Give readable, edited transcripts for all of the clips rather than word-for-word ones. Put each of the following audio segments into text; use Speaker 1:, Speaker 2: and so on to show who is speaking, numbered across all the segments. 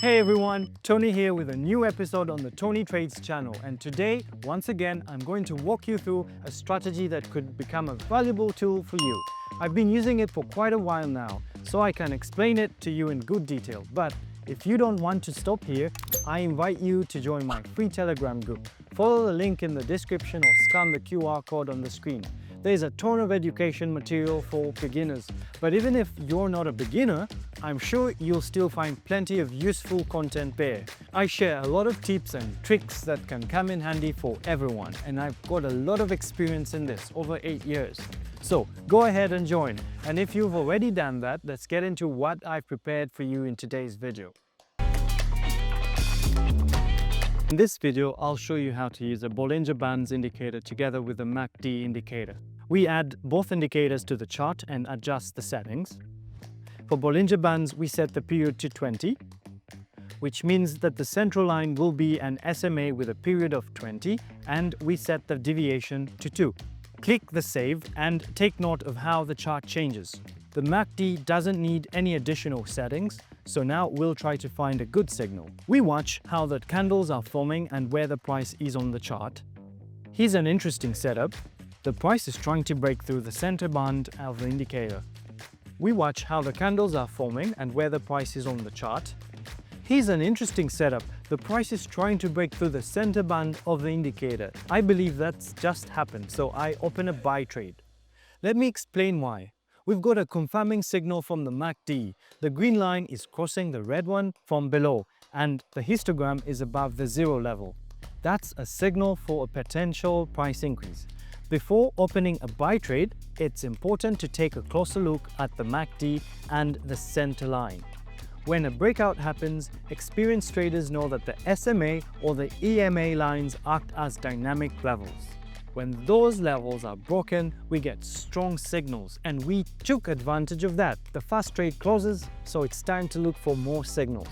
Speaker 1: Hey everyone, Tony here with a new episode on the Tony Trades channel, and today, once again, I'm going to walk you through a strategy that could become a valuable tool for you. I've been using it for quite a while now, so I can explain it to you in good detail. But if you don't want to stop here, I invite you to join my free Telegram group. Follow the link in the description or scan the QR code on the screen. There's a ton of education material for beginners, but even if you're not a beginner, I'm sure you'll still find plenty of useful content there. I share a lot of tips and tricks that can come in handy for everyone, and I've got a lot of experience in this, over 8 years. So go ahead and join, and if you've already done that, let's get into what I've prepared for you in today's video. In this video, I'll show you how to use a Bollinger Bands indicator together with a MACD indicator. We add both indicators to the chart and adjust the settings. For Bollinger Bands, we set the period to 20, which means that the central line will be an SMA with a period of 20, and we set the deviation to 2. Click the save and take note of how the chart changes. The MACD doesn't need any additional settings, so now we'll try to find a good signal. We watch how the candles are forming and where the price is on the chart. Here's an interesting setup. The price is trying to break through the center band of the indicator. We watch how the candles are forming and where the price is on the chart. Here's an interesting setup. The price is trying to break through the center band of the indicator. I believe that's just happened, so I open a buy trade. Let me explain why. We've got a confirming signal from the MACD. The green line is crossing the red one from below, and the histogram is above the 0 level. That's a signal for a potential price increase. Before opening a buy trade, it's important to take a closer look at the MACD and the center line. When a breakout happens, experienced traders know that the SMA or the EMA lines act as dynamic levels. When those levels are broken, we get strong signals, and we took advantage of that. The fast trade closes, so it's time to look for more signals.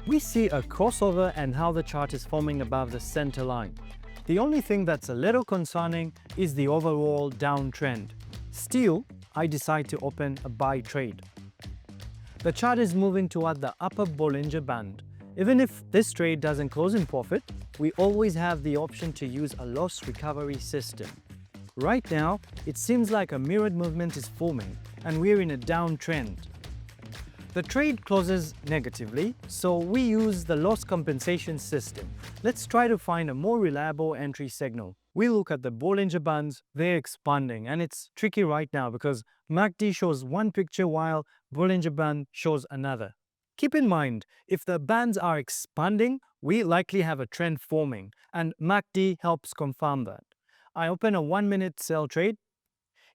Speaker 1: We see a crossover and how the chart is forming above the center line. The only thing that's a little concerning is the overall downtrend. Still, I decide to open a buy trade. The chart is moving toward the upper Bollinger Band. Even if this trade doesn't close in profit, we always have the option to use a loss recovery system. Right now, it seems like a mirrored movement is forming, and we're in a downtrend. The trade closes negatively, so we use the loss compensation system. Let's try to find a more reliable entry signal. We look at the Bollinger Bands, they're expanding, and it's tricky right now because MACD shows one picture while Bollinger Band shows another. Keep in mind, if the bands are expanding, we likely have a trend forming, and MACD helps confirm that. I open a 1-minute sell trade.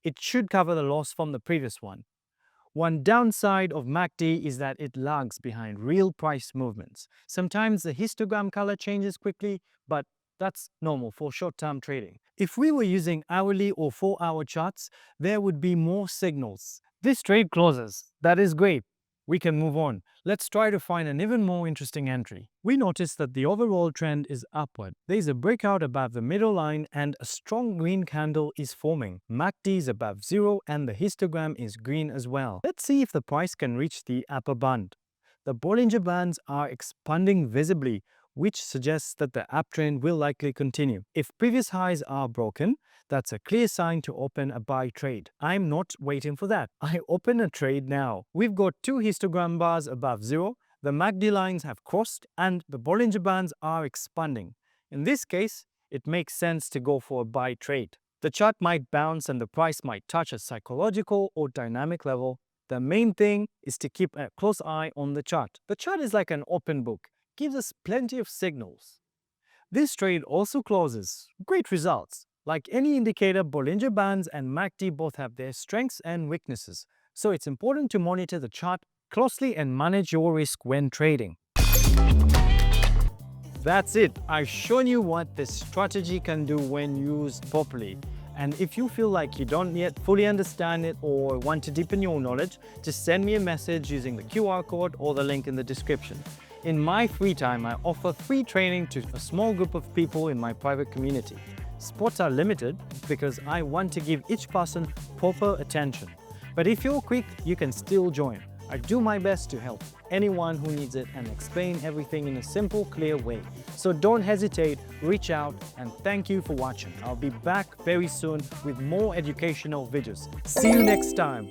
Speaker 1: It should cover the loss from the previous one. One downside of MACD is that it lags behind real price movements. Sometimes the histogram color changes quickly, but that's normal for short-term trading. If we were using hourly or 4-hour charts, there would be more signals. This trade closes. That is great. We can move on. Let's try to find an even more interesting entry. We notice that the overall trend is upward. There is a breakout above the middle line and a strong green candle is forming. MACD is above 0 and the histogram is green as well. Let's see if the price can reach the upper band. The Bollinger Bands are expanding visibly, which suggests that the uptrend will likely continue. If previous highs are broken, that's a clear sign to open a buy trade. I'm not waiting for that. I open a trade now. We've got 2 histogram bars above 0, the MACD lines have crossed, and the Bollinger Bands are expanding. In this case, it makes sense to go for a buy trade. The chart might bounce and the price might touch a psychological or dynamic level. The main thing is to keep a close eye on the chart. The chart is like an open book. Gives us plenty of signals. This trade also closes. Great results. Like any indicator, Bollinger Bands and MACD both have their strengths and weaknesses, so it's important to monitor the chart closely and manage your risk when trading. That's it. I've shown you what this strategy can do when used properly. And if you feel like you don't yet fully understand it or want to deepen your knowledge, just send me a message using the QR code or the link in the description. In my free time, I offer free training to a small group of people in my private community. Spots are limited because I want to give each person proper attention. But if you're quick, you can still join. I do my best to help anyone who needs it and explain everything in a simple, clear way. So don't hesitate, reach out, and thank you for watching. I'll be back very soon with more educational videos. See you next time.